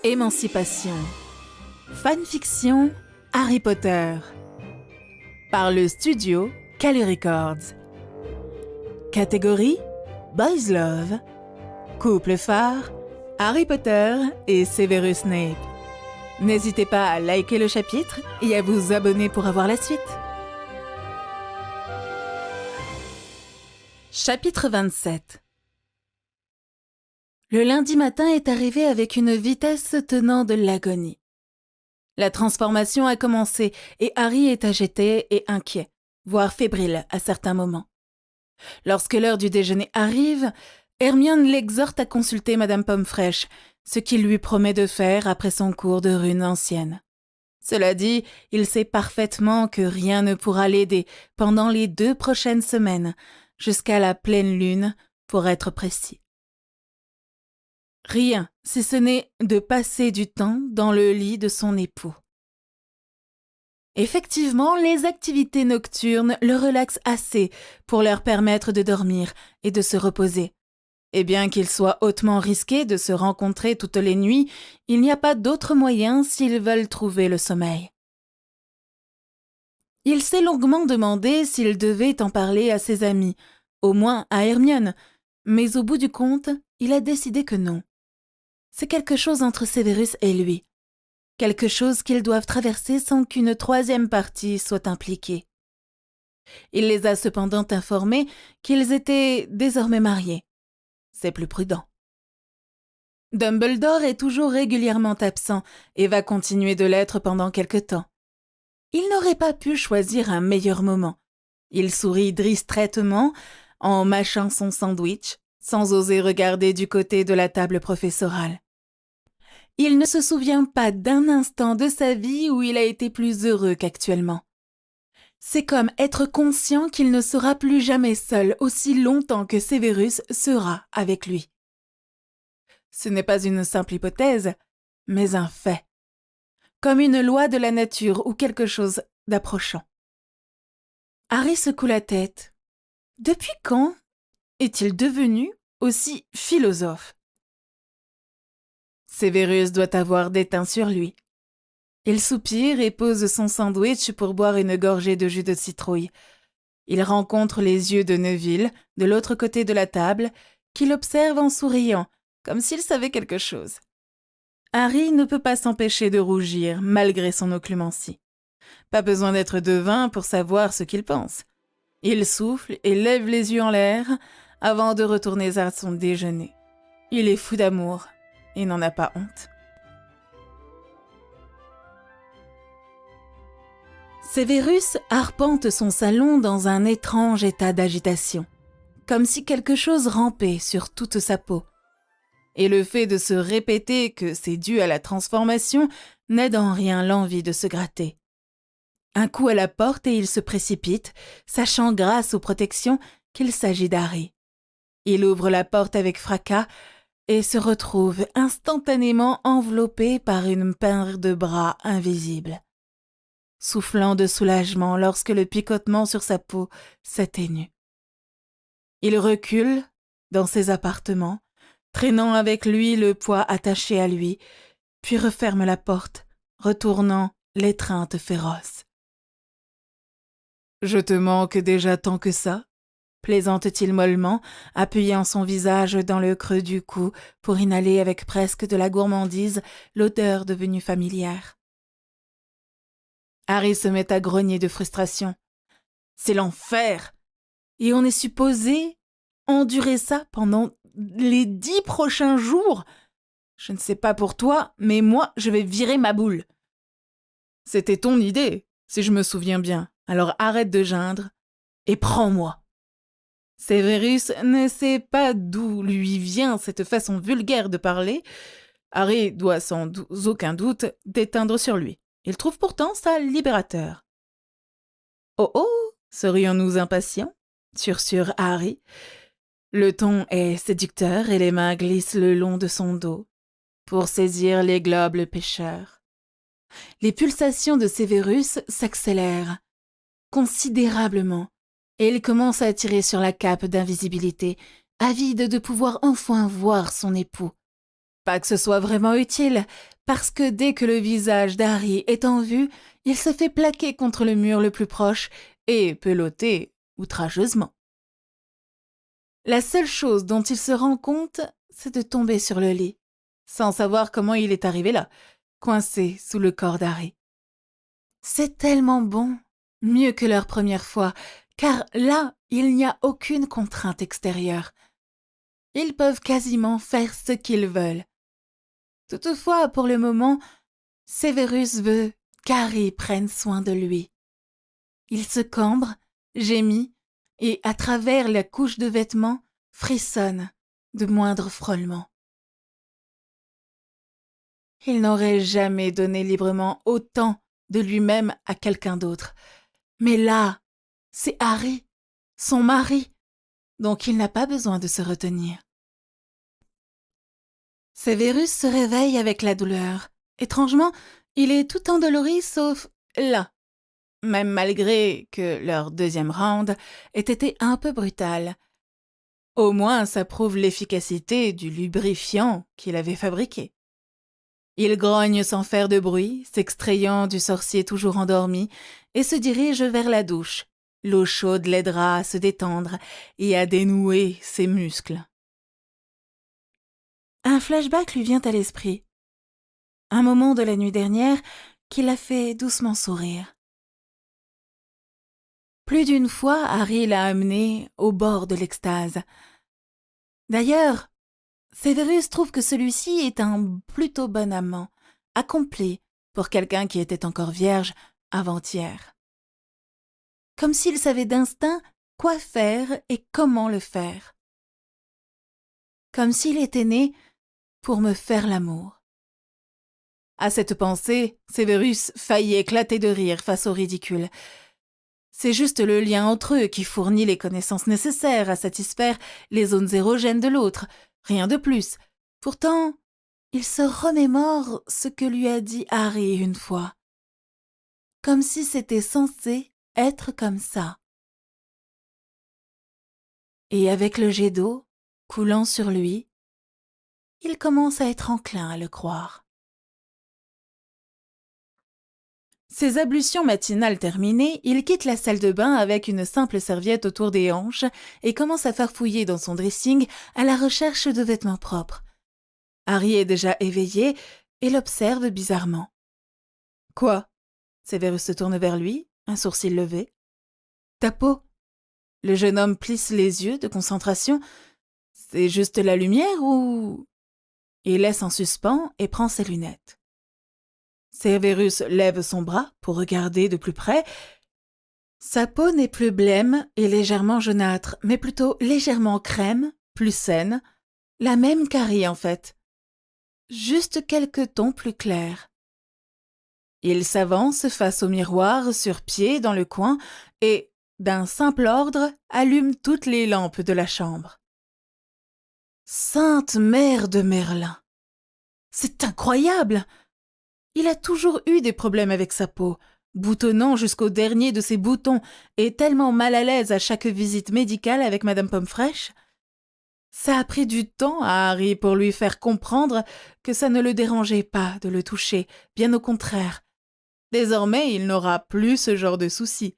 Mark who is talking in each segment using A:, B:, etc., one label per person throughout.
A: Émancipation. Fanfiction Harry Potter. Par le studio Kali Records. Catégorie Boys Love. Couple phare Harry Potter et Severus Snape. N'hésitez pas à liker le chapitre et à vous abonner pour avoir la suite. Chapitre 27. Le lundi matin est arrivé avec une vitesse tenant de l'agonie. La transformation a commencé et Harry est agité et inquiet, voire fébrile à certains moments. Lorsque l'heure du déjeuner arrive, Hermione l'exhorte à consulter Madame Pomme-Fraîche, ce qu'il lui promet de faire après son cours de runes anciennes. Cela dit, il sait parfaitement que rien ne pourra l'aider pendant les 2 prochaines semaines, jusqu'à la pleine lune, pour être précis. Rien, si ce n'est de passer du temps dans le lit de son époux. Effectivement, les activités nocturnes le relaxent assez pour leur permettre de dormir et de se reposer. Et bien qu'il soit hautement risqué de se rencontrer toutes les nuits, il n'y a pas d'autre moyen s'ils veulent trouver le sommeil. Il s'est longuement demandé s'il devait en parler à ses amis, au moins à Hermione, mais au bout du compte, il a décidé que non. C'est quelque chose entre Severus et lui. Quelque chose qu'ils doivent traverser sans qu'une 3e partie soit impliquée. Il les a cependant informés qu'ils étaient désormais mariés. C'est plus prudent. Dumbledore est toujours régulièrement absent et va continuer de l'être pendant quelque temps. Il n'aurait pas pu choisir un meilleur moment. Il sourit distraitement en mâchant son sandwich, sans oser regarder du côté de la table professorale. Il ne se souvient pas d'un instant de sa vie où il a été plus heureux qu'actuellement. C'est comme être conscient qu'il ne sera plus jamais seul aussi longtemps que Severus sera avec lui. Ce n'est pas une simple hypothèse, mais un fait. Comme une loi de la nature ou quelque chose d'approchant. Harry secoue la tête. Depuis quand est-il devenu aussi philosophe? Severus doit avoir des teints sur lui. Il soupire et pose son sandwich pour boire une gorgée de jus de citrouille. Il rencontre les yeux de Neville, de l'autre côté de la table, qui l'observe en souriant, comme s'il savait quelque chose. Harry ne peut pas s'empêcher de rougir, malgré son occlumencie. Pas besoin d'être devin pour savoir ce qu'il pense. Il souffle et lève les yeux en l'air avant de retourner à son déjeuner. Il est fou d'amour et n'en a pas honte. Severus arpente son salon dans un étrange état d'agitation, comme si quelque chose rampait sur toute sa peau. Et le fait de se répéter que c'est dû à la transformation n'aide en rien l'envie de se gratter. Un coup à la porte et il se précipite, sachant grâce aux protections qu'il s'agit d'Harry. Il ouvre la porte avec fracas et se retrouve instantanément enveloppé par une paire de bras invisibles. Soufflant de soulagement lorsque le picotement sur sa peau s'atténue. Il recule dans ses appartements, traînant avec lui le poids attaché à lui, puis referme la porte, retournant l'étreinte féroce. « Je te manque déjà tant que ça ?» plaisante-t-il mollement, appuyant son visage dans le creux du cou pour inhaler avec presque de la gourmandise l'odeur devenue familière. Harry se met à grogner de frustration. C'est l'enfer! Et on est supposé endurer ça pendant les 10 prochains jours? Je ne sais pas pour toi, mais moi, je vais virer ma boule. C'était ton idée, si je me souviens bien. Alors arrête de geindre et prends-moi. Severus ne sait pas d'où lui vient cette façon vulgaire de parler. Harry doit sans aucun doute déteindre sur lui. Il trouve pourtant ça libérateur. « Oh oh, serions-nous impatients ?» sursure Harry. Le ton est séducteur et les mains glissent le long de son dos pour saisir les globes pêcheurs. Les pulsations de Severus s'accélèrent considérablement et il commence à tirer sur la cape d'invisibilité, avide de pouvoir enfin voir son époux. Pas que ce soit vraiment utile, parce que dès que le visage d'Harry est en vue, il se fait plaquer contre le mur le plus proche et peloter outrageusement. La seule chose dont il se rend compte, c'est de tomber sur le lit, sans savoir comment il est arrivé là, coincé sous le corps d'Harry. C'est tellement bon, mieux que leur première fois, car là, il n'y a aucune contrainte extérieure. Ils peuvent quasiment faire ce qu'ils veulent. Toutefois, pour le moment, Severus veut qu'Harry prenne soin de lui. Il se cambre, gémit, et à travers la couche de vêtements, frissonne de moindres frôlements. Il n'aurait jamais donné librement autant de lui-même à quelqu'un d'autre. Mais là, c'est Harry, son mari, donc il n'a pas besoin de se retenir. Severus se réveille avec la douleur. Étrangement, il est tout endolori sauf là, même malgré que leur deuxième round ait été un peu brutal. Au moins, ça prouve l'efficacité du lubrifiant qu'il avait fabriqué. Il grogne sans faire de bruit, s'extrayant du sorcier toujours endormi, et se dirige vers la douche. L'eau chaude l'aidera à se détendre et à dénouer ses muscles. Un flashback lui vient à l'esprit. Un moment de la nuit dernière qui l'a fait doucement sourire. Plus d'une fois, Harry l'a amené au bord de l'extase. D'ailleurs, Severus trouve que celui-ci est un plutôt bon amant, accompli pour quelqu'un qui était encore vierge avant-hier. Comme s'il savait d'instinct quoi faire et comment le faire. Comme s'il était né pour me faire l'amour. À cette pensée, Severus faillit éclater de rire face au ridicule. C'est juste le lien entre eux qui fournit les connaissances nécessaires à satisfaire les zones érogènes de l'autre, rien de plus. Pourtant, il se remémore ce que lui a dit Harry une fois. Comme si c'était censé être comme ça. Et avec le jet d'eau coulant sur lui, il commence à être enclin à le croire. Ses ablutions matinales terminées, il quitte la salle de bain avec une simple serviette autour des hanches et commence à farfouiller dans son dressing à la recherche de vêtements propres. Harry est déjà éveillé et l'observe bizarrement. « Quoi ?» Severus se tourne vers lui, un sourcil levé. « Ta peau ?» Le jeune homme plisse les yeux de concentration. « C'est juste la lumière ou… » Il laisse en suspens et prend ses lunettes. Severus lève son bras pour regarder de plus près. Sa peau n'est plus blême et légèrement jaunâtre, mais plutôt légèrement crème, plus saine, la même qu'Harry en fait. Juste quelques tons plus clairs. Il s'avance face au miroir sur pied dans le coin et, d'un simple ordre, allume toutes les lampes de la chambre. Sainte Mère de Merlin! C'est incroyable! Il a toujours eu des problèmes avec sa peau, boutonnant jusqu'au dernier de ses boutons et tellement mal à l'aise à chaque visite médicale avec Madame Pomme-Fraîche. Ça a pris du temps à Harry pour lui faire comprendre que ça ne le dérangeait pas de le toucher, bien au contraire. Désormais, il n'aura plus ce genre de soucis.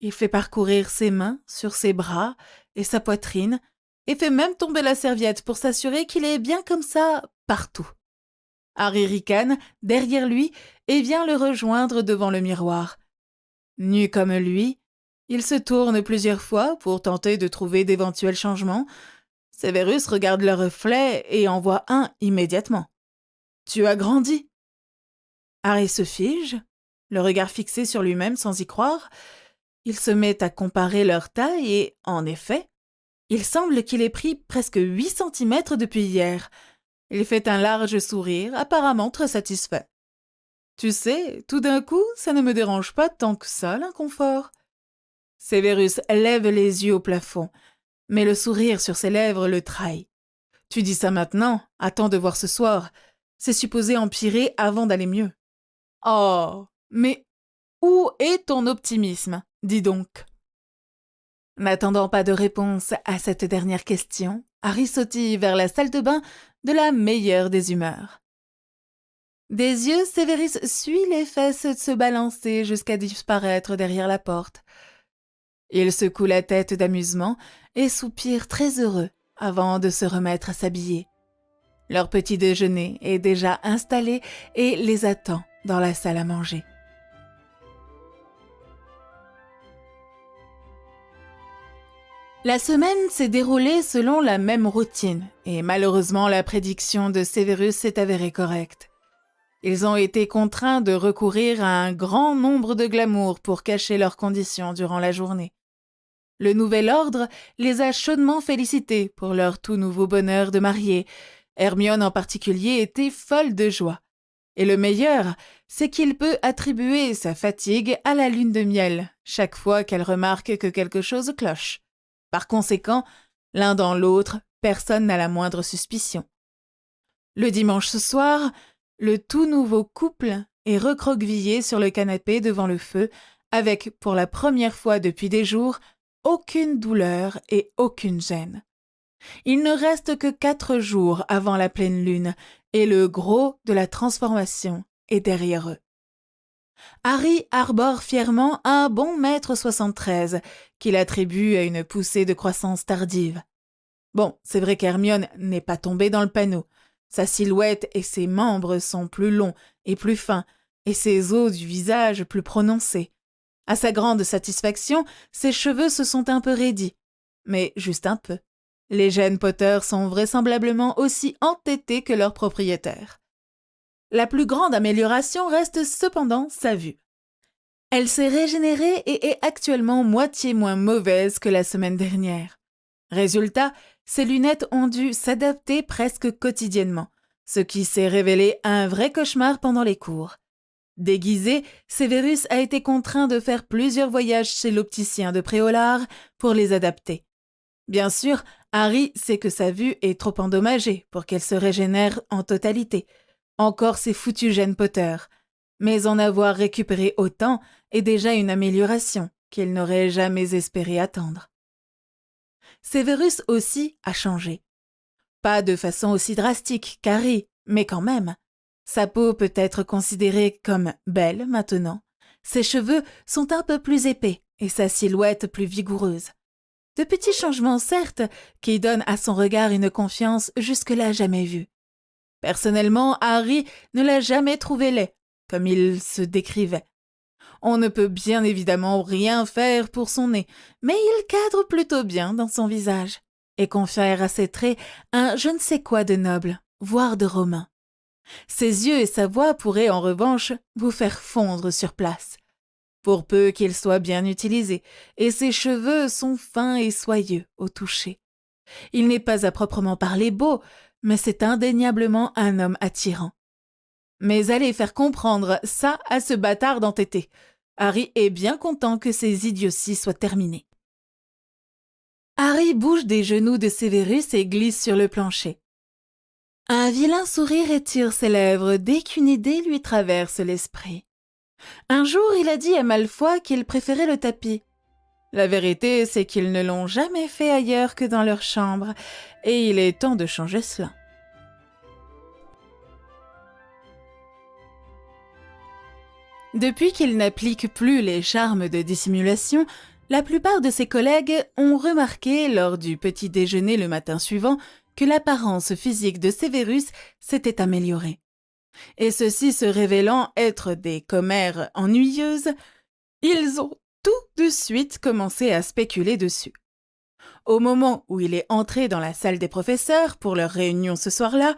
A: Il fait parcourir ses mains sur ses bras et sa poitrine et fait même tomber la serviette pour s'assurer qu'il est bien comme ça partout. Harry ricane derrière lui et vient le rejoindre devant le miroir. Nu comme lui, il se tourne plusieurs fois pour tenter de trouver d'éventuels changements. Severus regarde le reflet et en voit un immédiatement. « Tu as grandi !» Harry se fige, le regard fixé sur lui-même sans y croire. Il se met à comparer leur taille et, en effet, il semble qu'il ait pris presque 8 centimètres depuis hier. Il fait un large sourire, apparemment très satisfait. « Tu sais, tout d'un coup, ça ne me dérange pas tant que ça, l'inconfort. » Severus lève les yeux au plafond, mais le sourire sur ses lèvres le trahit. « Tu dis ça maintenant, attends de voir ce soir. C'est supposé empirer avant d'aller mieux. » « Oh, mais où est ton optimisme, dis donc ?» N'attendant pas de réponse à cette dernière question, Harry sautille vers la salle de bain de la meilleure des humeurs. Des yeux, Severus suit les fesses se balancer jusqu'à disparaître derrière la porte. Il secoue la tête d'amusement et soupire très heureux avant de se remettre à s'habiller. Leur petit déjeuner est déjà installé et les attend dans la salle à manger. La semaine s'est déroulée selon la même routine et malheureusement la prédiction de Severus s'est avérée correcte. Ils ont été contraints de recourir à un grand nombre de glamours pour cacher leurs conditions durant la journée. Le nouvel ordre les a chaudement félicités pour leur tout nouveau bonheur de mariés. Hermione en particulier était folle de joie. Et le meilleur, c'est qu'il peut attribuer sa fatigue à la lune de miel, chaque fois qu'elle remarque que quelque chose cloche. Par conséquent, l'un dans l'autre, personne n'a la moindre suspicion. Le dimanche soir, le tout nouveau couple est recroquevillé sur le canapé devant le feu, avec, pour la première fois depuis des jours, aucune douleur et aucune gêne. Il ne reste que 4 jours avant la pleine lune, et le gros de la transformation est derrière eux. Harry arbore fièrement un bon 1,73 m qu'il attribue à une poussée de croissance tardive. Bon, c'est vrai qu'Hermione n'est pas tombée dans le panneau. Sa silhouette et ses membres sont plus longs et plus fins, et ses os du visage plus prononcés. À sa grande satisfaction, ses cheveux se sont un peu raidis, mais juste un peu. Les gènes Potter sont vraisemblablement aussi entêtés que leurs propriétaires. La plus grande amélioration reste cependant sa vue. Elle s'est régénérée et est actuellement moitié moins mauvaise que la semaine dernière. Résultat, ses lunettes ont dû s'adapter presque quotidiennement, ce qui s'est révélé un vrai cauchemar pendant les cours. Déguisé, Severus a été contraint de faire plusieurs voyages chez l'opticien de Préolard pour les adapter. Bien sûr, Harry sait que sa vue est trop endommagée pour qu'elle se régénère en totalité. Encore ces foutus gènes Potter. Mais en avoir récupéré autant est déjà une amélioration qu'il n'aurait jamais espéré attendre. Severus aussi a changé. Pas de façon aussi drastique qu'Harry, mais quand même. Sa peau peut être considérée comme belle maintenant. Ses cheveux sont un peu plus épais et sa silhouette plus vigoureuse. De petits changements, certes, qui donnent à son regard une confiance jusque-là jamais vue. Personnellement, Harry ne l'a jamais trouvé laid, comme il se décrivait. On ne peut bien évidemment rien faire pour son nez, mais il cadre plutôt bien dans son visage et confère à ses traits un je ne sais quoi de noble, voire de romain. Ses yeux et sa voix pourraient en revanche vous faire fondre sur place, pour peu qu'ils soient bien utilisés, et ses cheveux sont fins et soyeux au toucher. Il n'est pas à proprement parler beau, mais c'est indéniablement un homme attirant. Mais allez faire comprendre ça à ce bâtard d'entêté. Harry est bien content que ces idioties soient terminées. Harry bouge des genoux de Severus et glisse sur le plancher. Un vilain sourire étire ses lèvres dès qu'une idée lui traverse l'esprit. Un jour, il a dit à Malfoy qu'il préférait le tapis. La vérité, c'est qu'ils ne l'ont jamais fait ailleurs que dans leur chambre, et il est temps de changer cela. Depuis qu'il n'applique plus les charmes de dissimulation, la plupart de ses collègues ont remarqué lors du petit déjeuner le matin suivant que l'apparence physique de Severus s'était améliorée. Et ceux-ci se révélant être des commères ennuyeuses, ils ont tout de suite commencé à spéculer dessus. Au moment où il est entré dans la salle des professeurs pour leur réunion ce soir-là,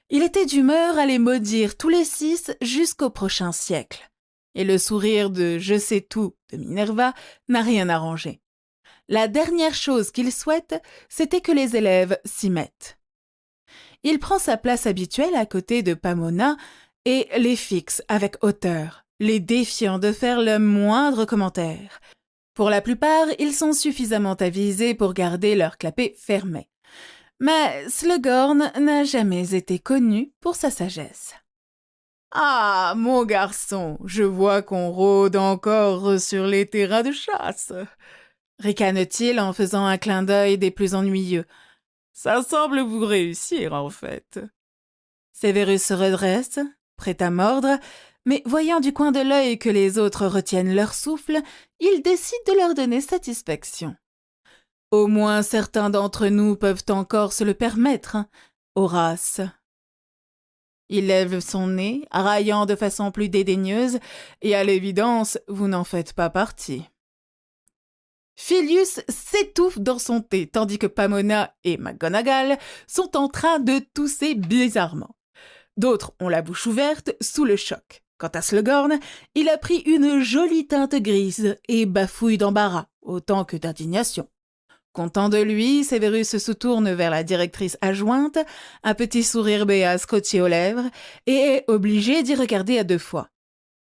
A: il était d'humeur à les maudire tous les 6 jusqu'au prochain siècle. Et le sourire de « je sais tout » de Minerva n'a rien arrangé. La dernière chose qu'il souhaite, c'était que les élèves s'y mettent. Il prend sa place habituelle à côté de Pomona et les fixe avec hauteur, les défiant de faire le moindre commentaire. Pour la plupart, ils sont suffisamment avisés pour garder leur clapet fermé. Mais Slughorn n'a jamais été connu pour sa sagesse. « Ah, mon garçon, je vois qu'on rôde encore sur les terrains de chasse. ricane-t-il en faisant un clin d'œil des plus ennuyeux. Ça semble vous réussir, en fait. Sévérus se redresse, prêt à mordre, mais voyant du coin de l'œil que les autres retiennent leur souffle, il décide de leur donner satisfaction. Au moins certains d'entre nous peuvent encore se le permettre, hein, Horace. Il lève son nez, raillant de façon plus dédaigneuse, et à l'évidence, vous n'en faites pas partie. Filius s'étouffe dans son thé, tandis que Pomona et McGonagall sont en train de tousser bizarrement. D'autres ont la bouche ouverte, sous le choc. Quant à Slughorn, il a pris une jolie teinte grise et bafouille d'embarras, autant que d'indignation. Content de lui, Sévérus se tourne vers la directrice adjointe, un petit sourire béat scotché aux lèvres, et est obligé d'y regarder à deux fois.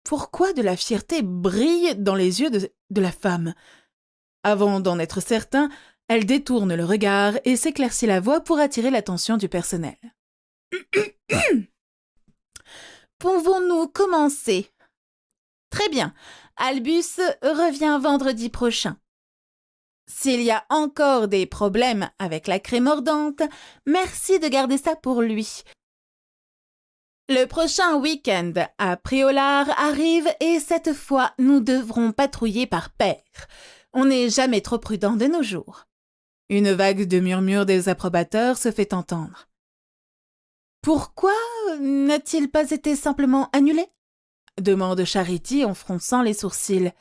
A: Pourquoi de la fierté brille dans les yeux de la femme? Avant d'en être certain, elle détourne le regard et s'éclaircit la voix pour attirer l'attention du personnel. Pouvons-nous commencer? Très bien. Albus revient vendredi prochain. S'il y a encore des problèmes avec la craie mordante, merci de garder ça pour lui. Le prochain week-end à Préolard arrive et cette fois, nous devrons patrouiller par paire. On n'est jamais trop prudent de nos jours. Une vague de murmures des approbateurs se fait entendre. Pourquoi n'a-t-il pas été simplement annulé? Demande Charity en fronçant les sourcils.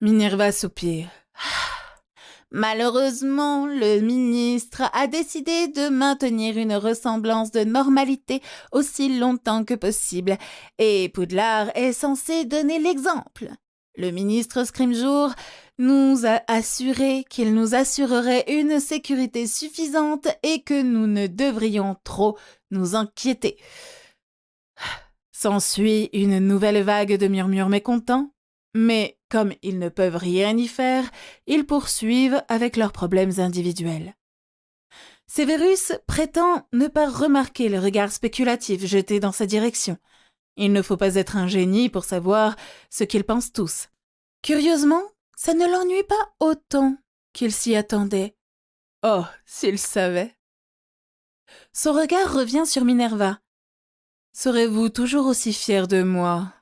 A: Minerva soupire. Malheureusement, le ministre a décidé de maintenir une ressemblance de normalité aussi longtemps que possible, et Poudlard est censé donner l'exemple. Le ministre Scrimgeour nous a assuré qu'il nous assurerait une sécurité suffisante et que nous ne devrions trop nous inquiéter. S'ensuit une nouvelle vague de murmures mécontents, mais comme ils ne peuvent rien y faire, ils poursuivent avec leurs problèmes individuels. Sévérus prétend ne pas remarquer le regard spéculatif jeté dans sa direction. Il ne faut pas être un génie pour savoir ce qu'ils pensent tous. Curieusement, ça ne l'ennuie pas autant qu'il s'y attendait. Oh, s'il savait! Son regard revient sur Minerva. Serez-vous toujours aussi fière de moi?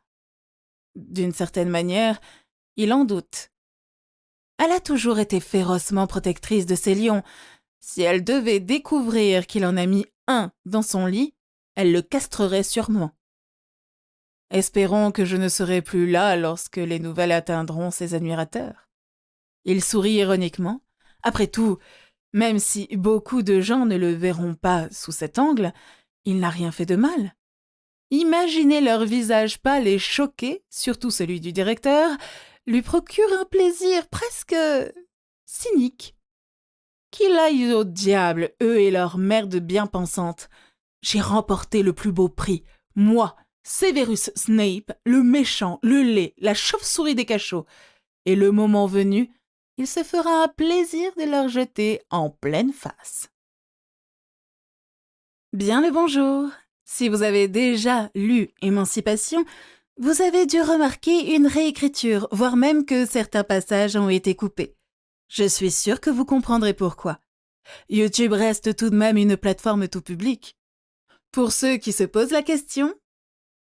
A: D'une certaine manière, il en doute. Elle a toujours été férocement protectrice de ses lions. Si elle devait découvrir qu'il en a mis un dans son lit, elle le castrerait sûrement. Espérons que je ne serai plus là lorsque les nouvelles atteindront ses admirateurs. Il sourit ironiquement. Après tout, même si beaucoup de gens ne le verront pas sous cet angle, il n'a rien fait de mal. Imaginer leur visage pâle et choqué, surtout celui du directeur, lui procure un plaisir presque cynique. Qu'il aille au diable, eux et leur merde bien pensante. J'ai remporté le plus beau prix, moi, Severus Snape, le méchant, le laid, la chauve-souris des cachots. Et le moment venu, il se fera un plaisir de leur jeter en pleine face. Bien le bonjour. Si vous avez déjà lu Émancipation, vous avez dû remarquer une réécriture, voire même que certains passages ont été coupés. Je suis sûre que vous comprendrez pourquoi. YouTube reste tout de même une plateforme tout public. Pour ceux qui se posent la question,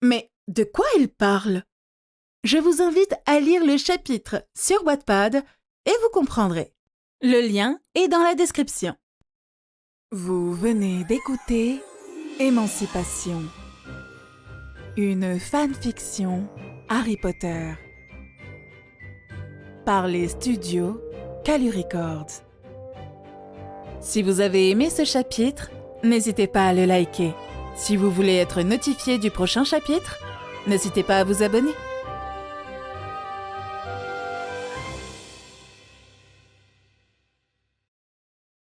A: mais de quoi il parle? Je vous invite à lire le chapitre sur Wattpad et vous comprendrez. Le lien est dans la description. Vous venez d'écouter Émancipation, une fanfiction Harry Potter, par les studios Calu Records. Si vous avez aimé ce chapitre, n'hésitez pas à le liker. Si vous voulez être notifié du prochain chapitre, n'hésitez pas à vous abonner.